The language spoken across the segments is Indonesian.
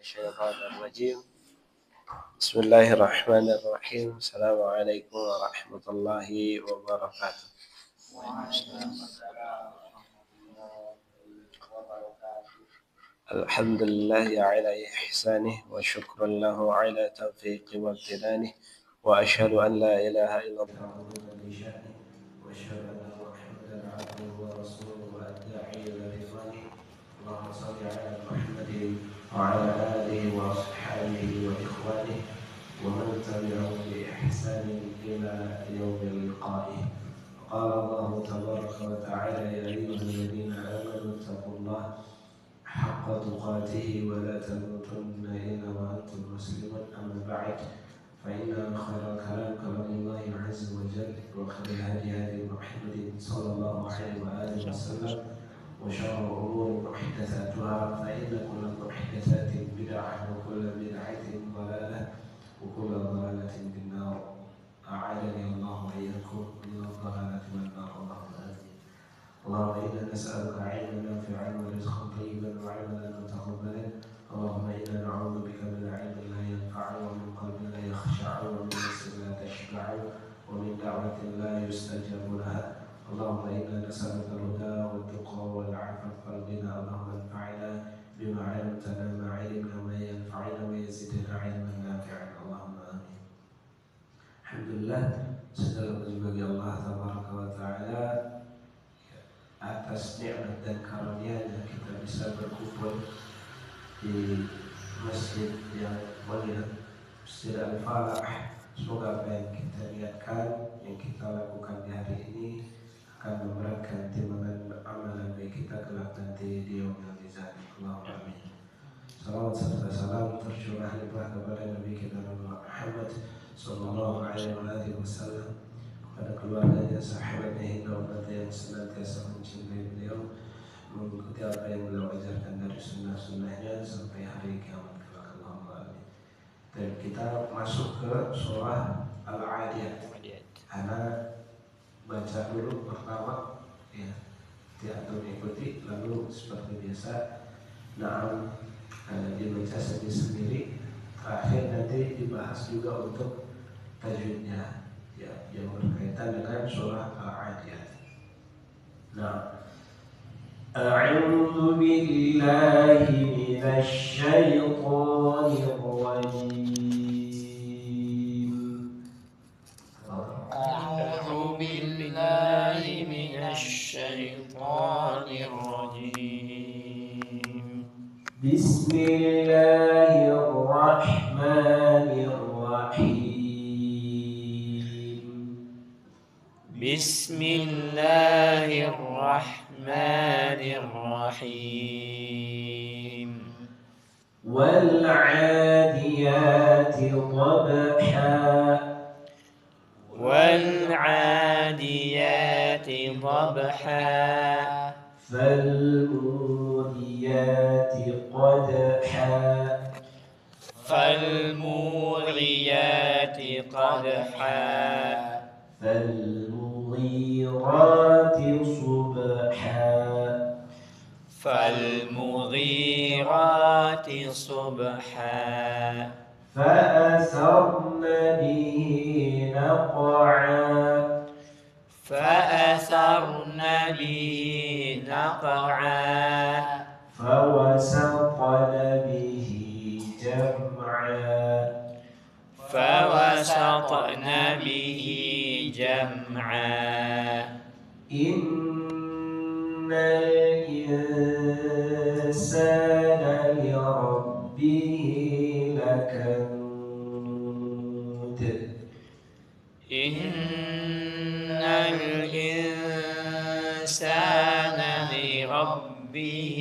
الشيطان الرجيم. بسم الله الرحمن الرحيم. السلام عليكم ورحمة الله وبركاته. الحمد لله على إحسانه وشكرا له على توفيقه وامتنانه، وأشهد أن لا إله إلا الله تعظيما لشأنه، وأشهد أن محمدا عبده ورسوله والداعي إلى رضوانه. اللهم صل على محمد وعلى آله وأصحابه وإخوانه ومن تبعهم بإحسان إلى يوم لقائه. قال الله تبارك وتعالى: يا أيها الذين آمنوا اتقوا الله حق تقاته ولا تموتن إلا وأنتم مسلمون. أما بعد، فإن خير الكلام كلام الله عز وجل، وخير الهدي هدي محمد صلى الله عليه وآله وسلم، وشر الأمور محدثاتها، فإن كل محدثات بدعة وكل بدعة ضلالة وكل ضلالة في النار. أعاذني الله وإياكم من الضلالة والنار. اللهم آمين. اللهم إنا نسألك علما نافعا ورزقا طيبا وعملا متقبلا. اللهم إنا نعوذ بك من علم لا ينفع ومن قلب لا يخشع ومن نفس لا تشبع ومن دعوة لا يستجاب لها. اللهم إنا نسألك الهدى والتقى والعفاف والغنى. اللهم انفعنا بما علمتنا ما علمنا ما ينفعنا ويزدنا علما نافعا. اللهم آمين. Alhamdulillah, segala puji bagi Allah Tabaraka wa Ta'ala atas nikmat dan karunia-Nya kita bisa berkumpul di masjid yang mulia, Masjid Al-Falah. Semoga apa yang kita niatkan, yang kita lakukan di hari ini akan memberatkan timbangan amalan baik kita kelak nanti di yaumil mizan. Allahumma amin. Salawat serta salam tercurah limpah kepada Nabi kita Muhammad sallallahu alaihi wasallam, kepada keluarganya, sahabatnya, hingga umatnya yang senantiasa mencintai beliau, mengikuti apa yang beliau ajarkan dari sunnah-sunnahnya sampai hari kiamat kelak. Allahumma amin. Dan kita masuk ke surah Al-Adiyat. Ana baca dulu pertama, ya, diatur ikuti, lalu seperti biasa, naam, dibaca saja sendiri. Terakhir nanti dibahas juga untuk tajwidnya, ya, yang berkaitan dengan surah Al-Adiyat. Nah, a'udzu billahi minasy syaithanir rajim. A'udzu billahi minasy syaithanir rajim. Bismillahirrahmanirrahim. Bismillahirrahmanirrahim. Wal 'adiyati dhabha. Wal 'adiyati dhabha. Fal muriyati qadha. Fal muriyati qadha. فالمغيرات صبحا. فالمغيرات صبحا. فأثرن به نقعا. فأثرن به نقعا. فوسطن به جمعا. فوسطن به جمعا. إن الإنسان لربه لكنود. إن الإنسان لربه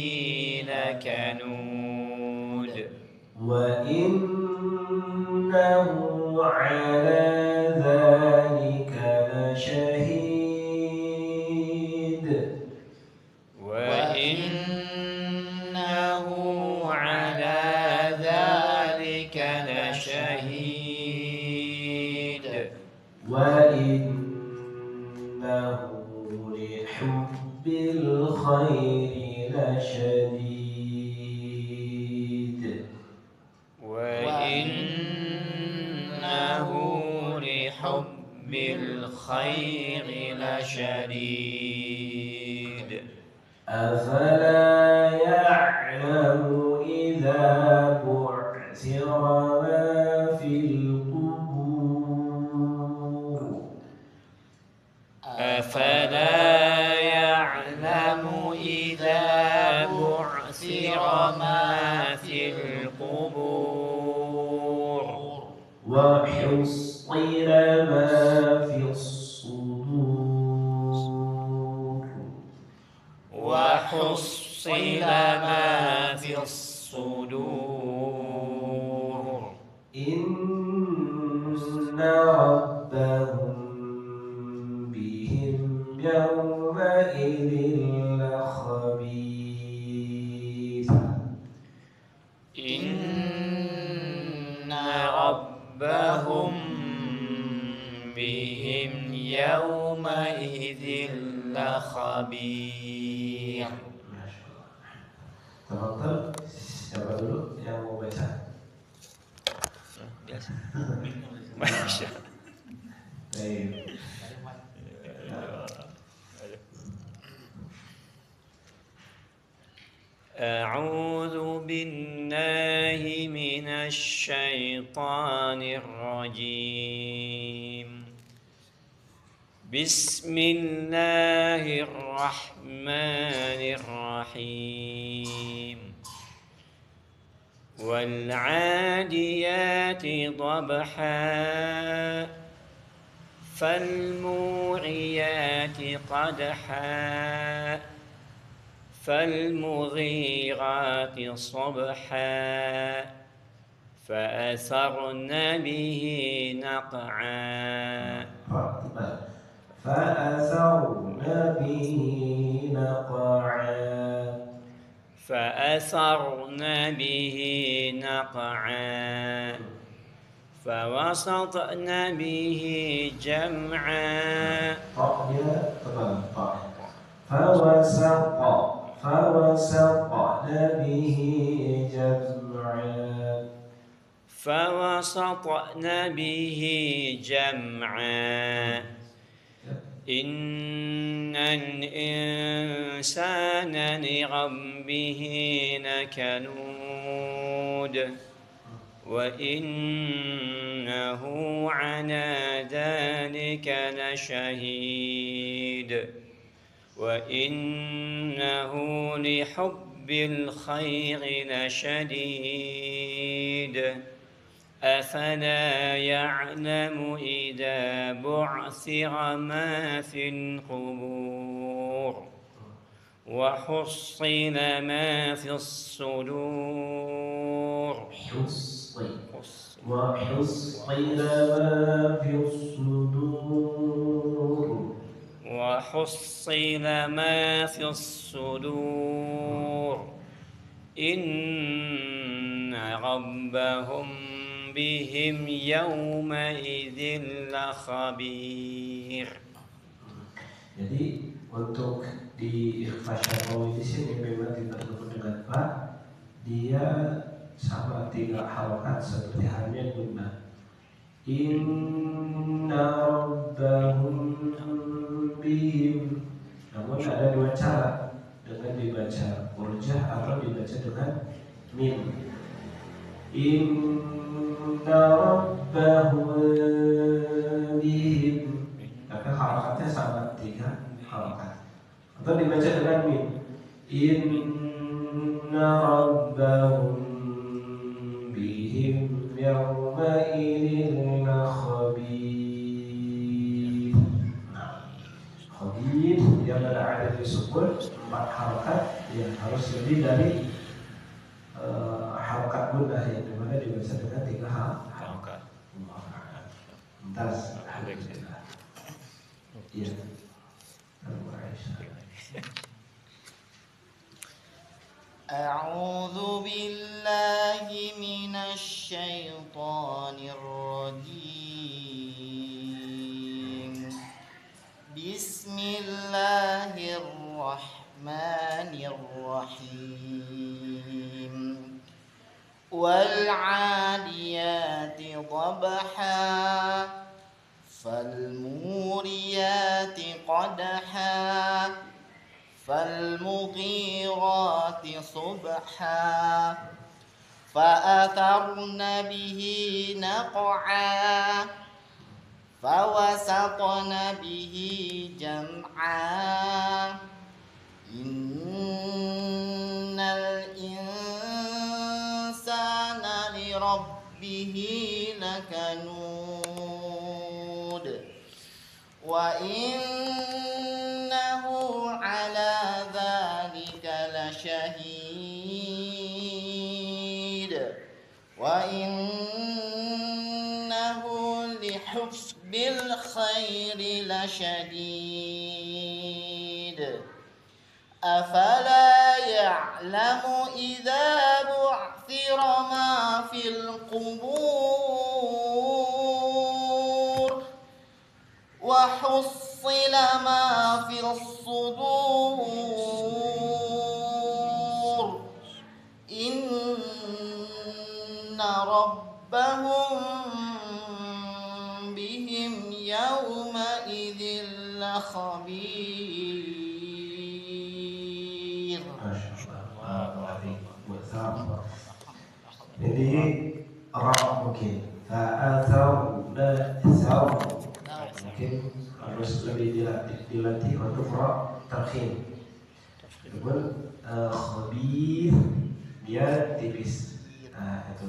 لكنود. وإنه على ذلك لشهيد. وإنه على ذلك لشهيد. وإنه لحب الخير لشديد. بالخير لشديد أفلا يعلم إذا بعثر ما في القبور أفلا يعلم إذا بعثر ما في القبور وحصل ما في الصدور وحصل ما في الصدور إن ربهم بهم يومئذ لخبير إن ربهم بهم يومئذ لخبير. Tafadhal, siapa dulu yang mau baca? Masya. Baik. أعوذ بالله من الشيطان الرجيم. بسم الله الرحمن الرحيم. والعاديات ضبحا فالموريات قدحا فالمغيرات صبحا فأثرن به نقعا فأثرن به نقعا فأثرن به نقعا فوسطن به جمعا فوسطن به جمعا فوسطن به جمعا إن الإنسان لربه لكنود وإنه على ذلك لشهيد وإنه لحب الخير لشديد أفلا يعلم إذا بعثر ما في القبور وحصل ما في الصدور وحصل ما في الصدور وحصل ما في الصدور إن ربهم بهم يومئذ لخبير. Jadi untuk di ikhfa syafawi di sini memang tidak disebut dengan fa, dia sama 3 harokat seperti halnya gunnah. Inna rabbahum bihim. Namun ada 2 cara, dengan dibaca urjah atau dibaca dengan mim. Inna rabbahum bihim, maka harokatnya sama 3 harokat. Atau dibaca dengan mim. Inna rabbahum bihim yawma'idhin lakhabir. Khabir yang ada di sukun 4 harokat yang harus lebih dari harokat gunnah yang dimana dibaca dengan 3 harokat. Mumtaz. Iya. أعوذ بالله من الشيطان الرجيم. بسم الله الرحمن الرحيم. والعاديات ضبحا فالموريات قدحا فالمغيرات صبحا فأثرن به نقعا فوسطن به جمعا إن الإنسان لربه لكنود وإنه على ذلك لشهيد وإنه لحب الخير لشديد أفلا يعلم إذا بعثر ما في القبور وحصل ما في الصدور إن ربهم بهم يومئذ لخبير. Jadi ra mungkin fa'atharna saw mungkin harus lebih dilatih untuk ra tarkhim. Kemudian khabir dia tipis. Nah itu.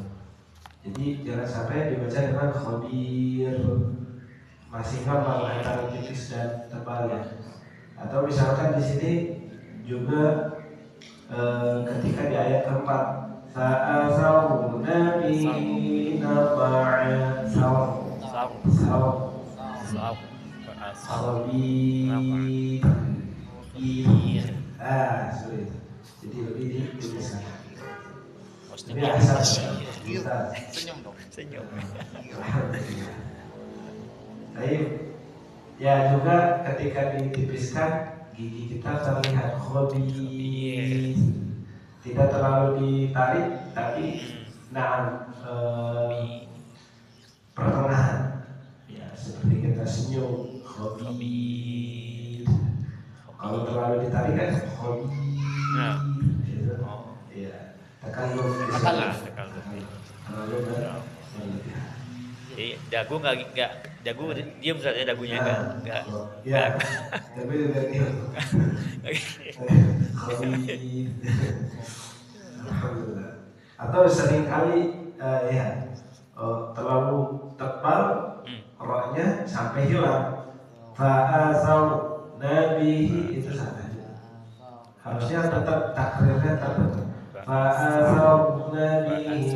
Jadi jangan sampai dibaca dengan khabir, masih normal antara tipis dan tebal ya. Atau misalkan di sini juga ketika di ayat keempat fa'atharna bihi naqa'a saw khabir sulit. Jadi lebih dituliskan. Jadi asal Senyum dong. Senyum. Baik. Ya juga ketika ditipiskan gigi kita terlihat khabir. Tidak terlalu ditarik tapi pertengahan. Ya, seperti kita senyum khabir. Kalau terlalu ditarik kan khabir. Ya, takalluf. Jadi dagu nggak dagu diam saja dagunya nggak. Ya, tapi juga diam. Alhamdulillah. Atau seringkali terlalu tebal rohnya sampai hilang. Fa'asau nabihi itu salah. Harusnya tetap takrirnya terbentuk. Fa'asau nabihi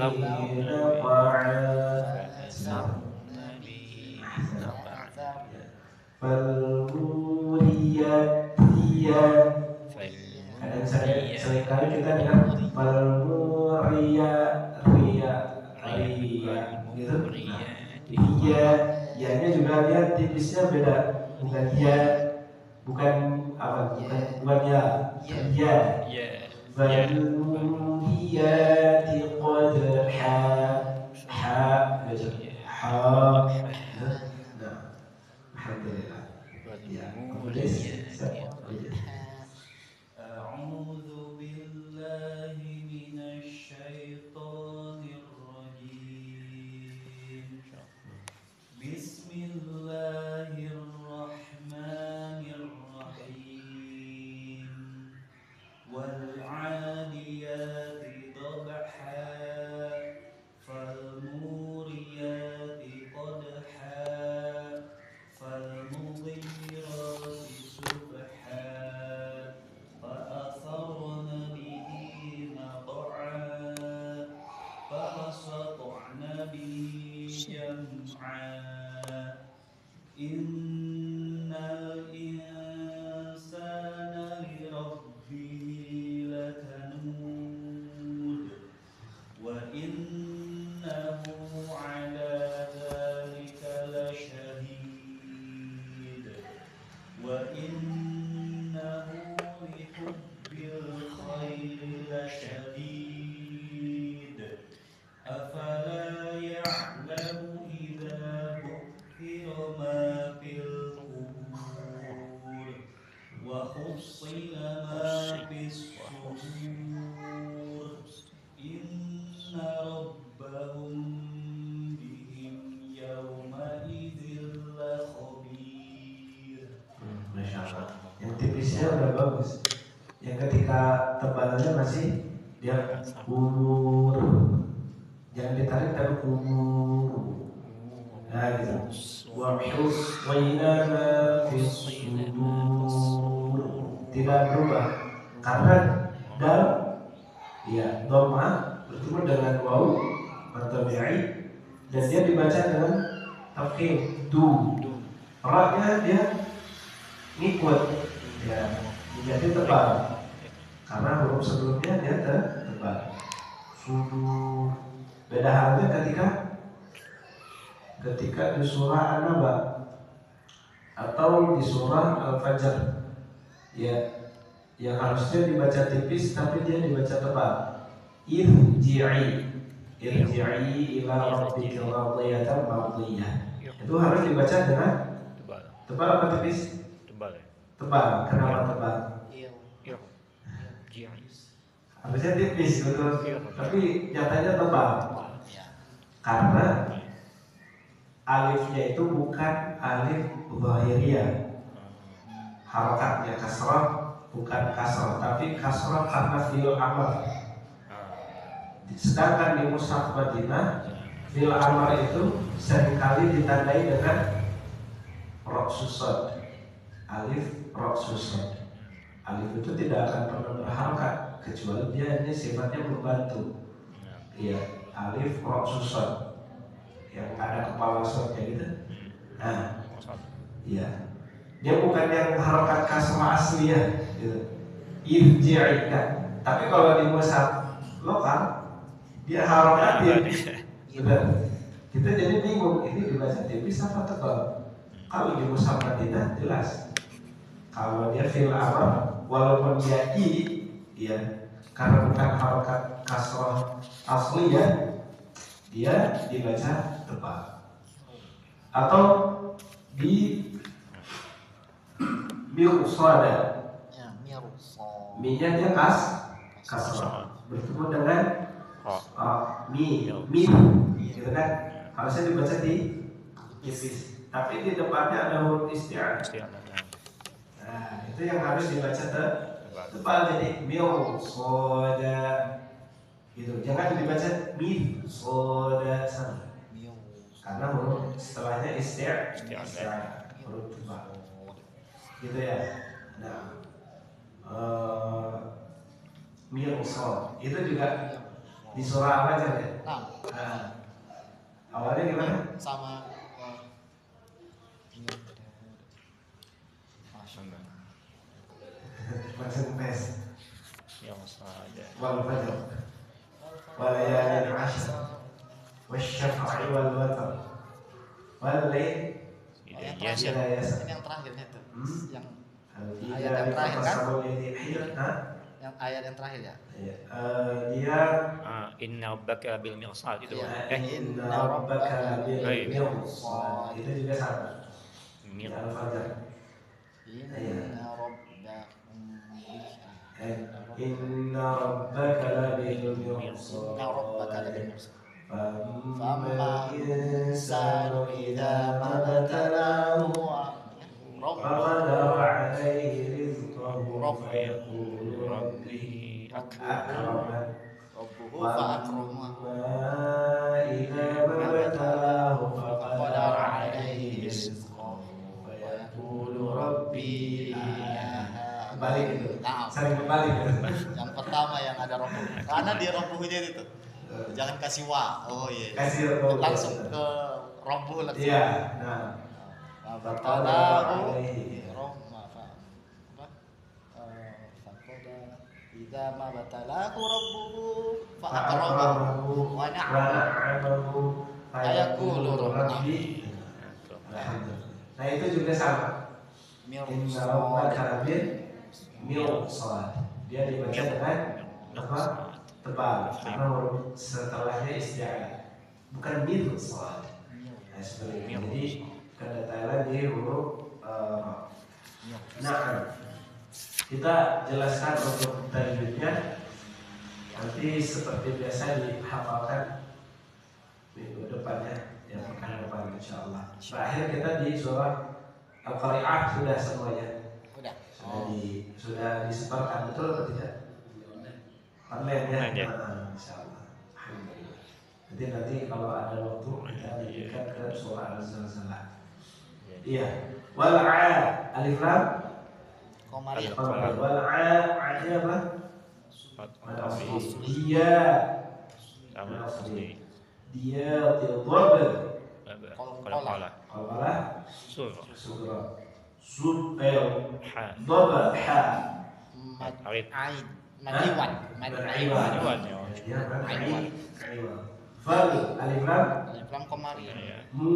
kadang seringkali kita dengar gitu. Ya-nya juga lihat tipisnya beda, bukan ya, bukan ya. Falmuriyati qadha alhamdulillah. Ya, kemudian أعوذ بالله من الشيطان الرجيم بسم الله الرحمن الرحيم والعاديات ضبحا فالموريات قدحا فالمغيرات صبحا فأثرن به نقعا فوسطن به جمعا إن الإنسان لربه لكنود وإنه على ذلك لشهيد وإنه لحب الخير لشديد أفلا يعلم إذا بعثر ما في القبور udah bagus. Yang ketika tebalannya masih dia umur, jangan ditarik tapi umur. Nah gitu. Wa husayna ma fis sudur, tidak berubah karena dal ya dhamma bertemu dengan waw matabi'i dan dia dibaca dengan tafkhim du. Ra-nya dia ngikut ya menjadi tebal karena huruf sebelumnya dia tebal. Sudur. Beda halnya ketika di surah An-Naba atau di surah Al-Fajr ya, yang harusnya dibaca tipis tapi dia dibaca tebal. Irji'i ila rabbika radiyatan mardiyah. Itu harus dibaca dengan tebal apa tipis? Tebal. Kenapa tebal? Harusnya tipis betul, tapi nyatanya tebal. Karena alifnya itu bukan alif zahiriyah. Harokatnya kasrah bukan kasrah, tapi kasrah karena fi'il amr. Sedangkan di mushaf Madinah fi'il amr itu seringkali ditandai dengan ra susad. Alif ra susad. Alif itu tidak akan pernah berharokat kecuali dia ini sifatnya membantu. Iya, alif ra susad yang ada kepala sodnya gitu. Nah, iya. Dia bukan yang harokat kasrah asli ya, gitu. Irji'i kan. Tapi kalau di mushaf lokal dia harokatin. Benar. Kita jadi bingung ini dibaca tipis apa tebal. Kalau di mushaf Madinah jelas. Kalau dia fi'il amr walaupun dia ya karena bukan harokat kasrah asli ya, dia dibaca tebal. Atau di mirsada, mi-nya dia kasrah bertemu dengan mi gitu kan, harusnya dibaca di tipis, tapi di depannya ada huruf isti'an. Nah itu yang harus dibaca tebal, jadi mirsada gitu, jangan dibaca mirsada sama karena huruf setelahnya isti'an, huruf tebal gitu ya. Nah mirsad itu juga di surah apa aja ya? Nah, awalnya gimana? Sama Maksud pes yang saja wal fajr wal layalin ashr wasyaf'i wal watr wal layl yang ya terakhir. ya. Ini yang terakhirnya itu. Yang ayat yang terakhir kan? Nah, yang ayat yang terakhir ya. Dia inna rabbaka bil mirsad itu inna rabbaka bil mirsad itu juga sama. Al-Fajr. Inna rabbakum Inna rabbaka labil mirsad. Inna rabbaka labil mirsad. Famma insanu idza mabtalahu faqadara alaihi rizqahu fayaqulu rabbi akraman Rabbuhu wa fa'akramahu idza mabtalahu faqadara alaihi rizqahu fayaqulu rabbi kembali gitu. Nah, Sering kembali gitu. yang pertama yang ada robuh. Karena di robuhnya itu. Jangan kasih wa. Oh iya. Kasih robuh. Langsung ke robuh langsung. Iya. Nah, Faqadahu Roma apa? Faqada idza ma batalahu rabbuhu fa'akramahu wa na'amahu fayaqulu rabbi. Nah itu juga sama. Inna rabbaka labil mirsad. Dia dibaca dengan apa? Tebal karena huruf setelahnya isti'an, bukan mirsad. Nah seperti ini. Jadi kedetailan di huruf nah kita jelaskan untuk tajwidnya nanti seperti biasa dihafalkan minggu depannya, yang pekan depan insyaallah. Terakhir kita di surah Al-Qari'ah sudah semuanya. Udah. Sudah disetorkan, betul atau tidak? Online ya. Online ya. Insyaallah. Alhamdulillah. Jadi nanti kalau ada waktu kita lanjutkan ke surah Al-Zalzalah. Iya. Wal 'a alif lam Komari. wal 'a apa? Dia dia tidab Qalqalah. qalqalah Surah. sugra Ha. daba ha Mad Ain. ain. Madiwan. Madiwan. Madiwan, ya. Ya, Madiwan. Madiwan. Fal alif lam Alif lam komari. Ya. mu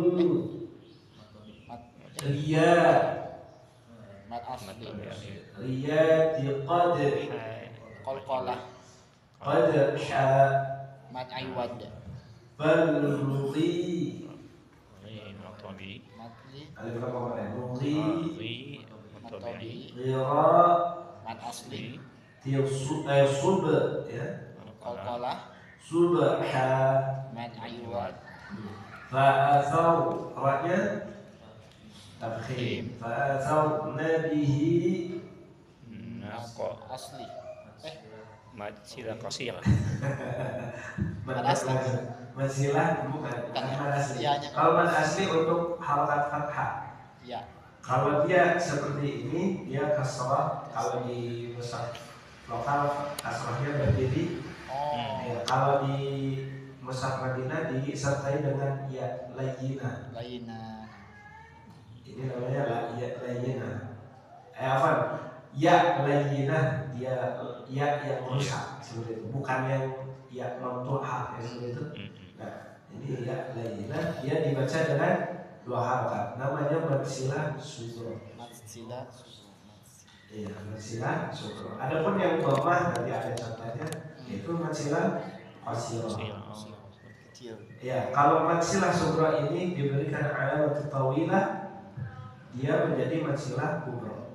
Mad riya mad asli. riya tiqad Qalqalah. qad ha Mad aiwad. fal mudhi Matabi. Madli. alif lam komari mudhi Matabi. ghira Mad asli. sub ya Qalqalah. subha Mad aiwad. fa'athar ra'nya tafkhim fa'atharna bihi Naqa. Asli. Mad sila qasir. mad asli. masilah bukan Bukan, mad asli. ianya. Kalau mad asli untuk harakat fathah. Ya. Kalau dia seperti ini dia kasrah. Kalau di mushaf lokal kasrahnya berdiri. Oh. Ya, kalau di mushaf Madinah disertai dengan ya layyinah. Laina. Ini namanya layyinah. Apa? Ya layyinah, dia ya yang rusak seperti itu, bukan yang ya mamtuhah yang seperti itu. Nah, ini ya layyinah, dia dibaca dengan dua harakat. Namanya matsilah sugro. Matsila. Iya, matsilah sugro. Adapun yang dhammah nanti ada contohnya, yaitu matsilah qasirah. Kecil. Ya, kalau matsilah sugro ini diberikan alamat tawilah, dia menjadi matsilah kubro.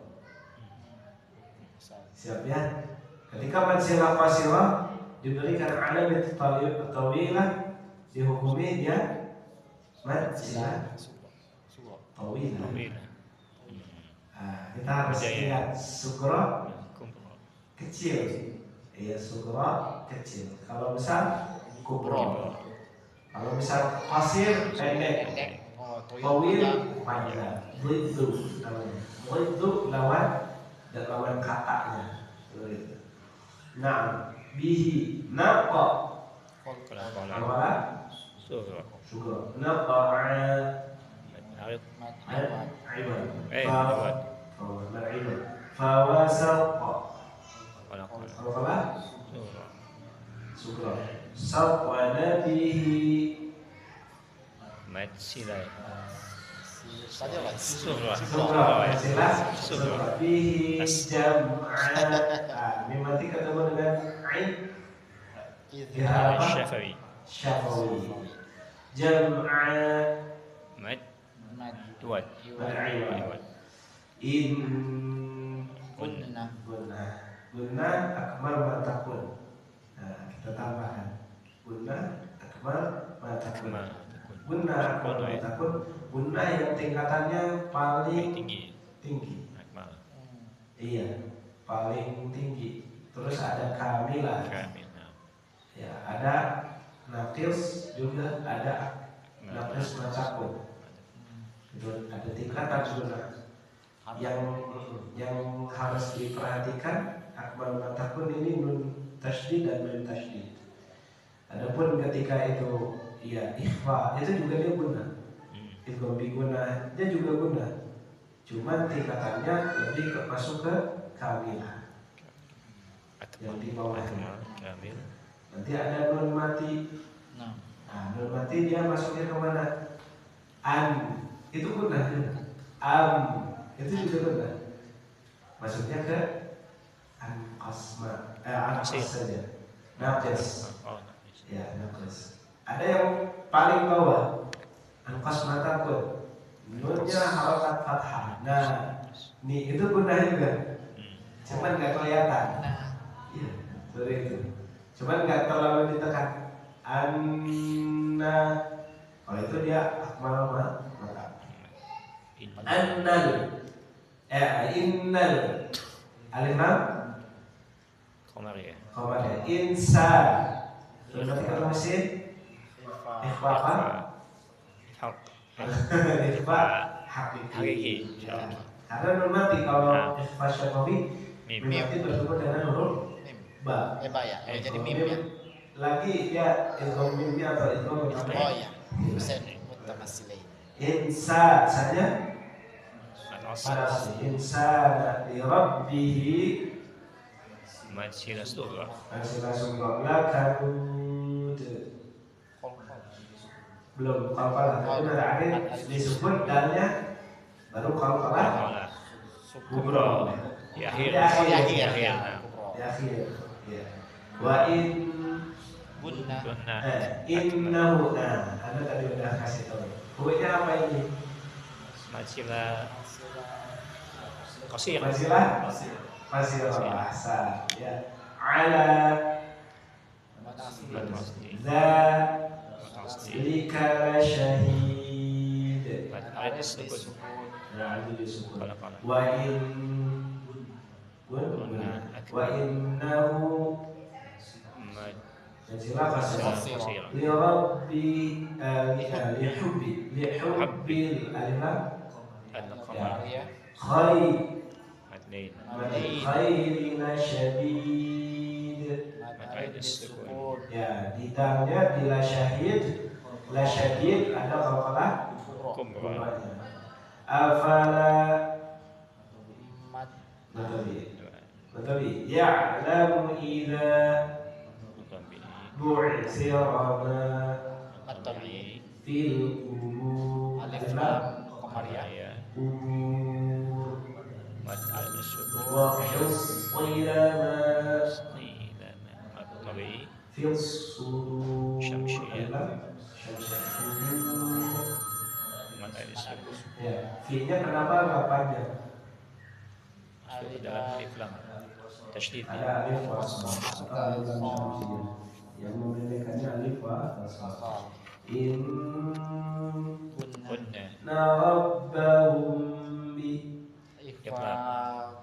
Siap ya. Ketika matsilah qasirah diberikan alamat tawilah, dihukumi dia matsilah tawilah. Nah, kita harus lihat sugro kecil. Iya, sugro kecil. Kalau besar kubro. Kalau misal qasir pendek, Oh, tawil panjang. Dhiddu namanya. Dhiddu lawan dan lawan katanya. Begitu. Nah, bihi naqa awala Surah. sugro naqa Arif. Madiwan. aiwan Aiwan. aiwan fawasaqa Qalqalah. awala Surah. sugro sawwana bihi Mad sila. Tadi apa? Surah. sugro jelas Sugro. bihi jam'a. Ini mati ketemu dengan ain Itu. apa? Syafi'i. Syafawi. Jam'a Mad. Mad. Tuat. Aiwan. In Kunna. Guna akmal matakun. Nah, kita tambahkan guna akmal matakun. Guna akmal matakun. Guna yang tingkatannya paling Tinggi. tinggi. Akmal. Iya, paling tinggi. Terus ada kamilah. Kamil. Ya, ada naqis juga ada naqis matakun. Itu ada tingkatan guna. Yang harus diperhatikan akmal matakun ini nun tasydid dan mim tasydid. Adapun ketika itu ya ikhfa itu juga dia guna. Idgham bi guna dia juga guna. Cuman tingkatannya lebih masuk ke kamilah. Yang di bawahnya. Kamil. Nanti ada nun mati. Nah. Nah, nun mati dia masuknya kemana? An itu guna juga. Itu juga guna. Masuknya ke anqasma, anqas saja. Naqis. Oh. Ya, naqis. Ada yang paling bawah. Anqas matakun. Nunnya harakat fathah. Nah, nih itu guna juga. Cuman nggak kelihatan. Iya, seperti itu. Cuman nggak terlalu ditekan. Anna. Kalau itu dia akmal mata. Annal. Innal alif lam Komar ya. khabar ya. Insa. Berarti kalau mesin ikhfa apa? Hak. Ikhfa hakiki. Hakiki. Karena nun mati kalau ikhfa syafawi Mim. mati bertemu dengan huruf Mim. ba. Ba ya. Oh, jadi mim ya. Lagi ya idgham mimnya atau idgham Oh iya. Bisa mutamatsilain. insa saja Al-asr. panas insana li rabbihi Masih surah. masih langsung lakanud belum kafalah tapi ada akhir disebut dalnya baru kafalah Kalah. kubro Di akhir. Di akhir. Di akhir. di akhir ya wa in Bunna. Kunna. innahu anda tadi udah kasih tahu hukumnya apa ini Masihlah qasir. Masih bahasa ya ala Masih. za Masih. lika syahid Ada disebut. nah itu disebut Kalau. wa in wa innahu Najilah kasih Qasir. li rabbi li hubbil alif Al-qamar. Ya. khair Madnain. khairi la syadid Ada disebut. ya di dalamnya di la syadid ada kafalah Kumra. afala Mat. betul ya'lamu idza bu'thira ma Matabi. fil qubur Alif lam qamariyah. qubur Mad al-disebut. wa husila ma Matabi. fil sudur Syamsiyah. Syamsiyah. Mad al-disebut. Ya, V-nya kenapa nggak panjang? Dalam alif lam. Tasydid. Ada alif wasl atau alif lam syamsiyah. Yang membedakannya alif wasl. Kunna. Inna rabbahum bi Ikhfa.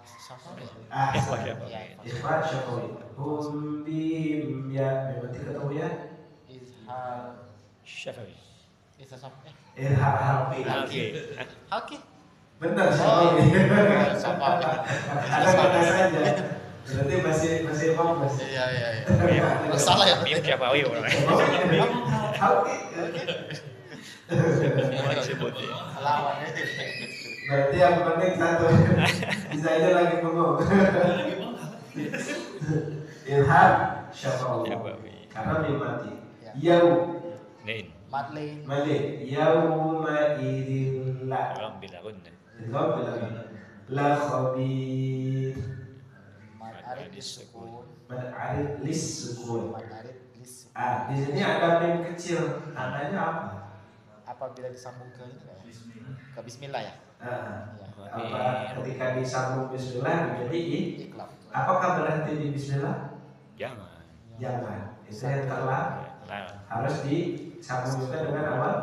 Sama. Ikhfa ahsan. syafawi. Ikhfa syafawi. Hum bihim ya. Berarti ketemu ya. Izhar. Syafawi. Isa sampai. Irhaq harfi. Oke. Oke. Benar Oh, syafawi. sama. Ada kata saja. Berarti masih paham mas. Iya. Salah ya. Mim syafawi. Harfi. Semua disebut ya. Lawan. Berarti yang penting satu. Bisa aja lagi ngomong. Ilham syafawi. Syafawi. Karena mim mati. Ya. Yau Nain. Madlin. mati. Yauma idzin la. Ram bila kunna. Idgham bilang la khabir. Madarid disukun. Man arid lis sukun. Madarid lis. Di sini ada mim kecil. Tandanya apa? Apabila disambung ke ini nggak ya? Ke Bismillah ya. Ah, Iya. apa ketika disambung bismillah menjadi i. Iklab. Apakah berhenti di bismillah? Jangan. Jangan. Itu yang terlarang. Larang. Harus disambung juga dengan awal.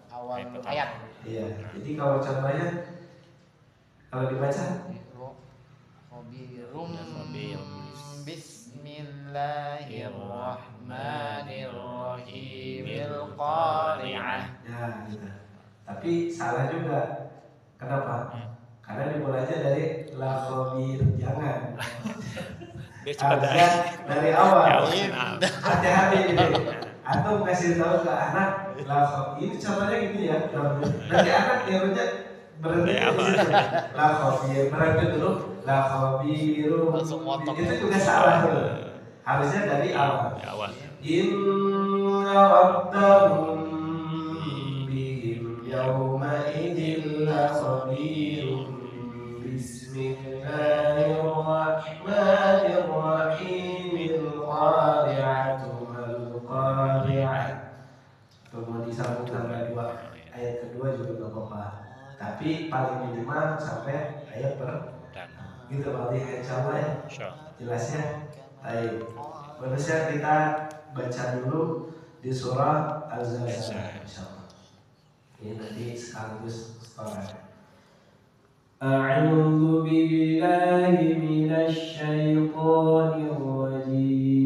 Awal ayat. Iya. Jadi kalau contohnya kalau dibaca Khobirum Khobirum. Bismillahirrahmanirrahim. Qari'ah. ya gitu. Tapi salah juga. Kenapa? Karena dimulainya dari la khabir. Jangan. Biar cepat Harusnya dari awal. Ya, nah. Hati-hati ini. Atau kasih tahu ke anak la khabir. Ini contohnya gini ya. Nanti anak tirunya berhenti Ya, di situ. La khabir. Berhenti dulu. La khabirum. Langsung motong. Itu juga salah tuh. Harusnya dari awal. Ya, awal. Inna rabbahum bihim yawma idin la khabirum. Bismillahirrahmanirrahim. Al-qari'atu mal-qari'ah. Kemudian disambung tanggal 2. Ayat kedua juga gak apa-apa. Tapi paling minimal sampai ayat Dan. gitu berarti insya Allah ya. Insya. Jelasnya. Baik. Bagusnya kita baca dulu di surah Al-Zalzalah insyaallah. Ini nanti sekaligus setelah أعوذ بالله من الشيطان الرجيم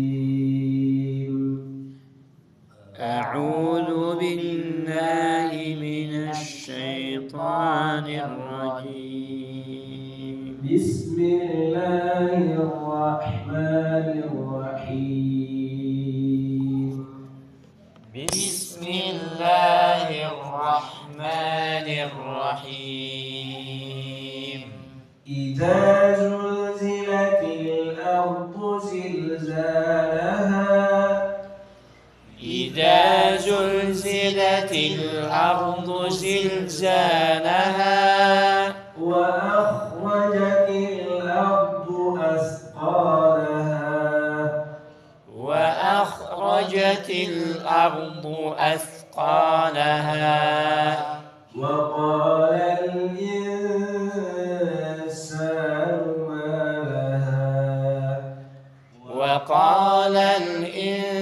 أعوذ بالله من الشيطان الرجيم بسم الله الرحمن الرحيم بسم الله الرحمن الرحيم إذا زلزلت الأرض زلزالها إذا زلزلت الأرض زلزالها وأخرجت الأرض أثقالها وأخرجت الأرض أثقالها وقال الإنسان ما لها وقال الإنسان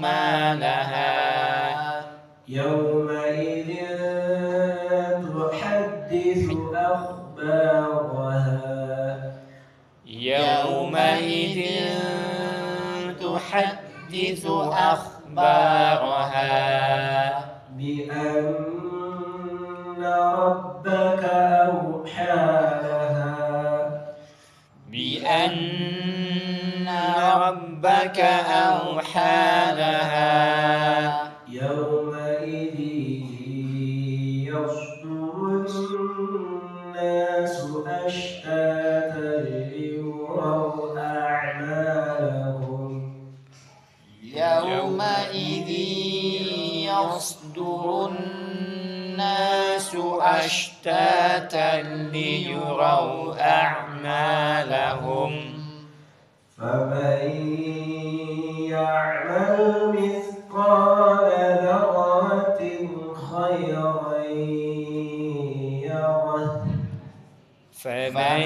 ما لها يومئذ تحدث أخبارها يومئذ تحدث أخبارها بأن ربك أوحى لها بأن ربك أوحى لها يومئذ يصدر الناس أشتاتا ليروا أعمالهم يومئذ يصدر الناس أشتاتا ليروا أعمالهم فمن يعمل مثقال ذرة خيرا يره فمن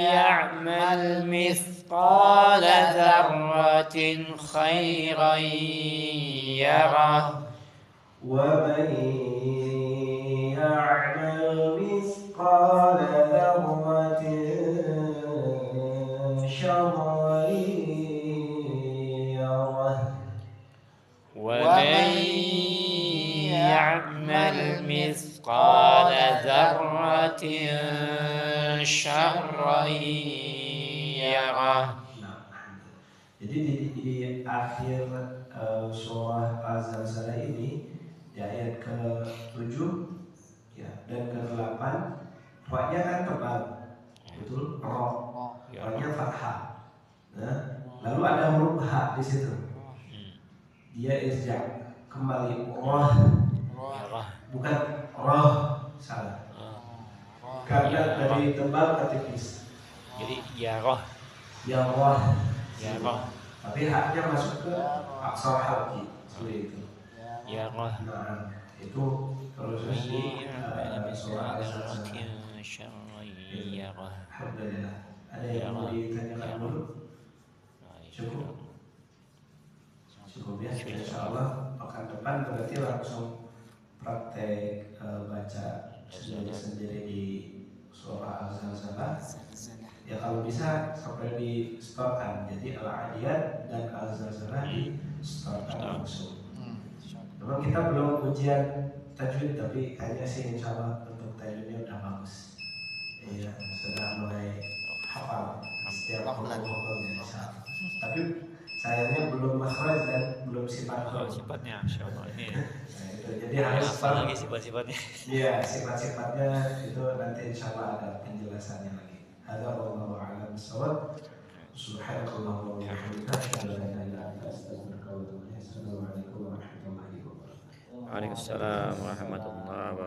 يعمل مثقال ذرة خيرا يره ومن يعمل مثقال ذرة شرا يره ومن يعمل مثقال ذرة شرا يره. Jadi di akhir surah Az-Zalzalah ini di ayat ke-7 ya, dan ke-8 ra-nya kan tebal, betul? Ra, ra-nya fathah. Nah, lalu ada huruf ha di situ. Dia irja, kembali roh, bukan roh, salah. Karena dari tebal ke tipis. Jadi ya roh. Tapi haknya masuk ke aksar halki seperti itu. Ya roh. Nah, itu terus surah Az-Zalzalah. Alhamdulillah. Ada yang mau ditanyakan dulu? Cukup ya. Insyaallah pekan depan berarti langsung praktek baca sendiri-sendiri di surah Az-Zalzalah. Ya kalau bisa sampai di storkan, jadi Al-Adiyat dan Al-Zalzalah di storkan langsung. Memang kita belum ujian tajwid, tapi kayaknya sih insya Allah untuk tajwidnya udah bagus. Iya, sudah mulai hafal setiap pokok-pokoknya insya Allah. Tapi sayangnya belum makhraj dan belum sifat huruf. Sifatnya, insya Allah ini. Nah, itu. Jadi harus hafal lagi sifat-sifatnya. Iya, sifat-sifatnya itu nanti insya Allah ada penjelasannya lagi. Hadza wallahu a'lam bissawab. Subhanakallahumma wa bihamdika asyhadu an la ilaha illa anta astaghfiruka wa atubu ilaik. Assalamualaikum warahmatullahi wabarakatuh. Waalaikumsalam warahmatullahi wabarakatuh.